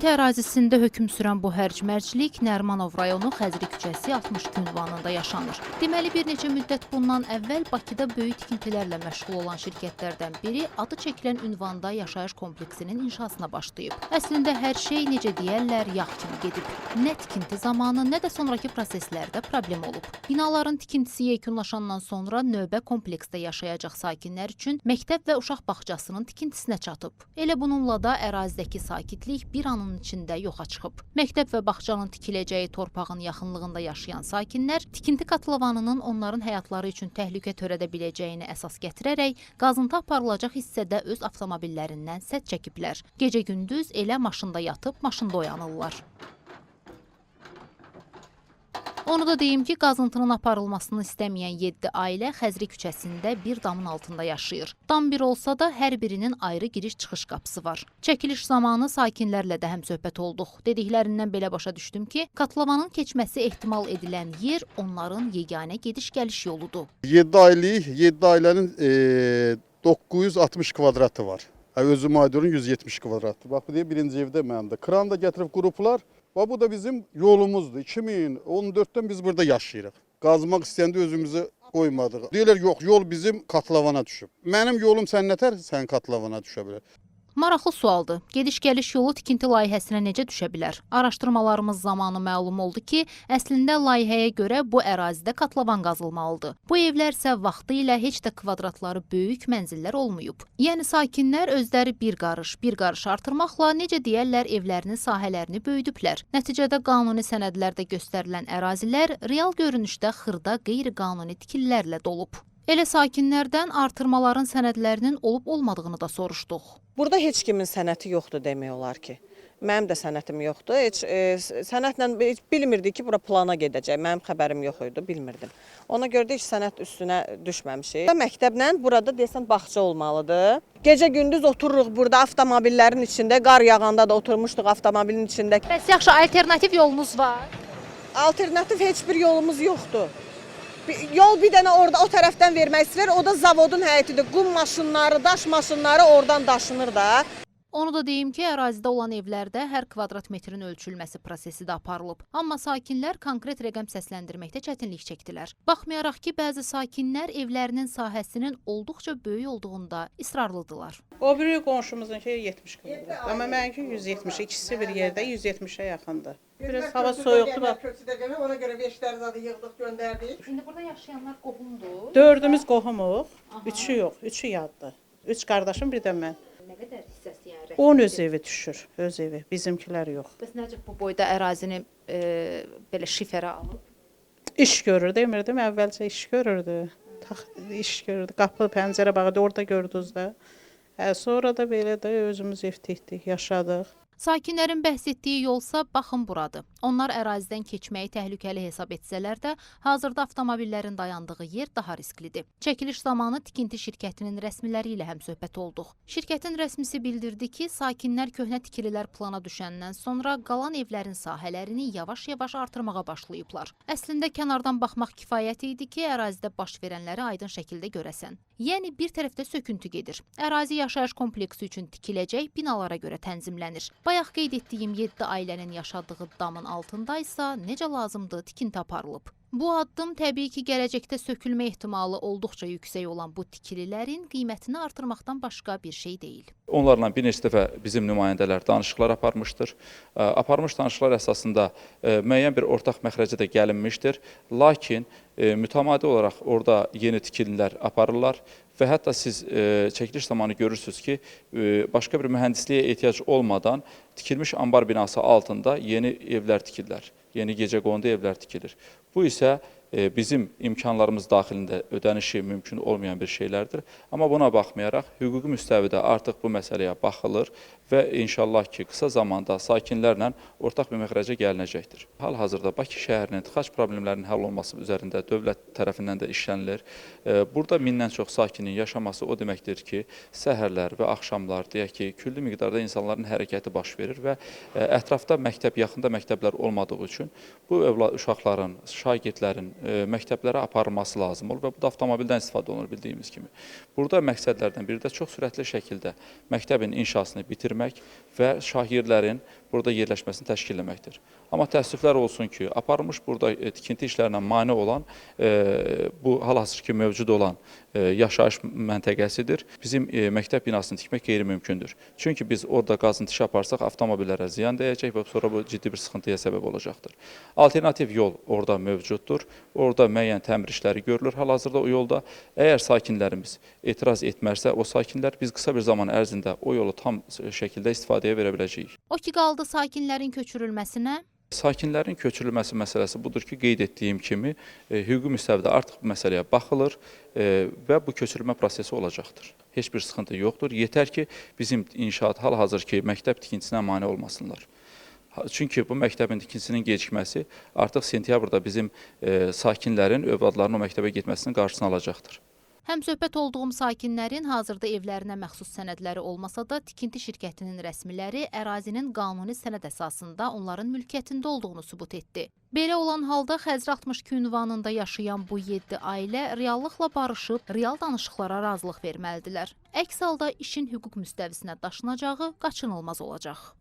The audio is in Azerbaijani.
Ölkə ərazisində hökm sürən bu hərc-mərclik Nərimanov rayonu Xəzri küçəsi 62 ünvanında yaşanır. Deməli, bir neçə müddət bundan əvvəl Bakıda böyük tikintilərlə məşğul olan şirkətlərdən biri adı çəkilən ünvanda yaşayış kompleksinin inşasına başlayıb. Əslində hər şey necə deyərlər, yağ kimi gedib. Nə tikinti zamanı, nə də sonraki proseslərdə problem olub. Binaların tikintisi yekunlaşandan sonra növbə kompleksdə yaşayacaq sakinlər üçün məktəb və uşaq bağçasının tikintisinə çatıb. Elə bununla da ərazidəki sakitlik bir anın içində yoxa çıxıb. Məktəb və bağçanın tikiləcəyi torpağın yaxınlığında yaşayan sakinlər tikinti katlavanının onların həyatları üçün təhlükə törədə biləcəyini əsas gətirərək qazıntı aparılacaq hissədə öz avtomobillərindən sədd çəkiblər. Gecə-gündüz elə maşında yatıb, maşında oyanırlar. Onu da deyim ki, qazıntının aparılmasını istəməyən 7 ailə Xəzri küçəsində bir damın altında yaşayır. Dam bir olsa da hər birinin ayrı giriş-çıxış qapısı var. Çəkiliş zamanı sakinlərlə də həmsöhbət olduq. Dediklərindən belə başa düşdüm ki, katlavanın keçməsi ehtimal edilən yer onların yeganə gediş-gəliş yoludur. 7 ailəlik, 7 ailənin 960 kvadratı var. Özüm aydırın 170 kvadratı. Bax, bu deyə birinci evdə mənim də. Kran da gətirib quruplar. Bu da bizim yolumuzdur. 2014'ten biz burada yaşayırıq. Qazmaq istəyəndə özümüzü qoymadıq. Deyirlər, yox, yol bizim katlavana düşüb. Mənim yolum sən nətər, sən katlavana düşə bilər. Maraqlı sualdır. Gediş-gəliş yolu tikinti layihəsinə necə düşə bilər? Araşdırmalarımız zamanı məlum oldu ki, əslində layihəyə görə bu ərazidə katlavan qazılmalıdır. Bu evlər isə vaxtı ilə heç də kvadratları böyük mənzillər olmayıb. Yəni sakinlər özləri bir qarış artırmaqla necə deyərlər evlərinin sahələrini böyüdüblər. Nəticədə qanuni sənədlərdə göstərilən ərazilər real görünüşdə xırda qeyri-qanuni tikililərlə dolub. Elə sakinlərdən artırmaların sənədlərinin olub-olmadığını da soruşduq. Burada heç kimin sənəti yoxdur demək olar ki. Mənim də sənətim yoxdur. Heç sənətlə bilmirdik ki, bura plana gedəcək. Mənim xəbərim yox idi, bilmirdim. Ona görə də heç sənət üstünə düşməmişik. Məktəblə burada desən bağça olmalıdır. Gecə-gündüz otururuq burada avtomobillərin içində, qar yağanda da oturmuşduq avtomobilin içində. Bəs yaxşı, alternativ yolunuz var? Alternativ heç bir yolumuz yoxdur. Yol bir dənə orada o tərəfdən vermək istəyir, o da zavodun həyətidir. Qum maşınları, daş maşınları oradan daşınır da. Onu da deyim ki, ərazidə olan evlərdə hər kvadrat metrin ölçülməsi prosesi də aparılıb. Amma sakinlər konkret rəqəm səsləndirməkdə çətinlik çəkdilər. Baxmayaraq ki, bəzi sakinlər evlərinin sahəsinin olduqca böyük olduğunda israrlıdırlar. O biri qonşumuzunki 70 kvadrat. Amma mənimki 170, ikisi bir yerdə 170'ə yaxındır. Biraz hava soyuqdur da. Ona görə veşləri zadı yığdıq, göndərdik. İndi burada yaşayanlar qohumdur. 4'ümüz qohumuq, 3'ü yox, 3'ü yaddır. 3 qardaşım, bir də mən. Nə qədər hissəsi yəni? Onun öz evi düşür, öz evi, bizimkilər yox. Bəs necə bu boyda ərazini belə şiferə alıb? İş görür, demirdim, əvvəlcə iş görürdü. İş görürdü, qapı, pəncərə bağıdı, orada gördünüz də. Sonra da belə də özümüz ev tikdik, yaşadıq. Sakinlərin bəhs etdiyi yolsa baxın buradır. Onlar ərazidən keçməyi təhlükəli hesab etsələr də, hazırda avtomobillərin dayandığı yer daha risklidir. Çəkiliş zamanı tikinti şirkətinin rəsmiləri ilə həmsöhbət olduq. Şirkətin rəsmisi bildirdi ki, sakinlər köhnə tikililər plana düşəndən sonra qalan evlərin sahələrini yavaş-yavaş artırmağa başlayıblar. Əslində kənardan baxmaq kifayət idi ki, ərazidə baş verənləri aydın şəkildə görəsən. Yəni bir tərəfdə söküntü gedir. Ərazi yaşayış kompleksi üçün tikiləcək binalara görə tənzimlənir. Bayaq qeyd etdiyim 7 ailənin yaşadığı damın altındaysa necə lazımdır tikinti aparılıb. Bu addım təbii ki, gələcəkdə sökülmə ehtimalı olduqca yüksək olan bu tikililərin qiymətini artırmaqdan başqa bir şey deyil. Onlarla bir neçə dəfə bizim nümayəndələr danışıqlar aparmışdır. Aparmış danışıqlar əsasında müəyyən bir ortaq məxrəcə də gəlinmişdir. Lakin mütəmadi olaraq orada yeni tikililər aparırlar və hətta siz çəkiliş zamanı görürsünüz ki, başqa bir mühəndisliyə ehtiyac olmadan tikilmiş ambar binası altında yeni evlər tikirlər. Yeni gecəqondu evlər tikilir. Bu isə bizim imkanlarımız daxilində ödənişi mümkün olmayan bir şeylərdir. Amma buna baxmayaraq, hüquqi müstəvidə artıq bu məsələyə baxılır və inşallah ki, qısa zamanda sakinlərlə ortaq bir məxrəcə gəlinəcəkdir. Hal-hazırda Bakı şəhərinin tıxac problemlərinin həll olması üzərində dövlət tərəfindən də işlənilir. Burada mindən çox sakinin yaşaması o deməkdir ki, səhərlər və axşamlar, deyək ki, küllü miqdarda insanların hərəkəti baş verir və ətrafda məktəb, yaxında məktəblər olmadığı üçün bu uşaqların, şagirdlərin məktəblərə aparılması lazım olur və bu da avtomobildən istifadə olunur bildiyimiz kimi. Burada məqsədlərdən biri də çox sürətli şəkildə məktəbin inşasını bitirmək və şagirdlərin burada yerləşməsini təşkil etməkdir. Amma təəssüflər olsun ki, aparılmış burada tikinti işlərinə mane olan bu hal-hazırki mövcud olan yaşayış məntəqəsidir. Bizim məktəb binasını tikmək qeyri-mümkündür. Çünki biz orada qazıntı işi aparsaq avtomobillərə ziyan dəyəcək və sonra bu ciddi bir sıxıntıya səbəb olacaqdır. Alternativ yol orada mövcuddur. Orada müəyyən təmir işləri görülür hal-hazırda o yolda. Əgər sakinlərimiz etiraz etmərsə, o sakinlər biz qısa bir zaman ərzində o yolu tam şəkildə istifadəyə verə biləcəyik. O ki qaldı sakinlərin köçürülməsinə. Sakinlərin köçürülməsi məsələsi budur ki, qeyd etdiyim kimi hüquqi müstəvidə artıq bu məsələyə baxılır və bu köçürülmə prosesi olacaqdır. Heç bir sıxıntı yoxdur. Yetər ki, bizim inşaat hal-hazırki məktəb tikintisinə mane olmasınlar. Çünki bu məktəbin tikintisinin gecikməsi artıq sentyabrda bizim sakinlərin, övladlarının o məktəbə getməsinin qarşısını alacaqdır. Həm söhbət olduğum sakinlərin hazırda evlərinə məxsus sənədləri olmasa da, tikinti şirkətinin rəsmiləri ərazinin qanuni sənəd əsasında onların mülkiyyətində olduğunu sübut etdi. Belə olan halda Xəzri 62 ünvanında yaşayan bu 7 ailə reallıqla barışıb, real danışıqlara razılıq verməlidirlər. Əks halda işin hüquq müstəvisinə daşınacağı qaçınılmaz olacaq.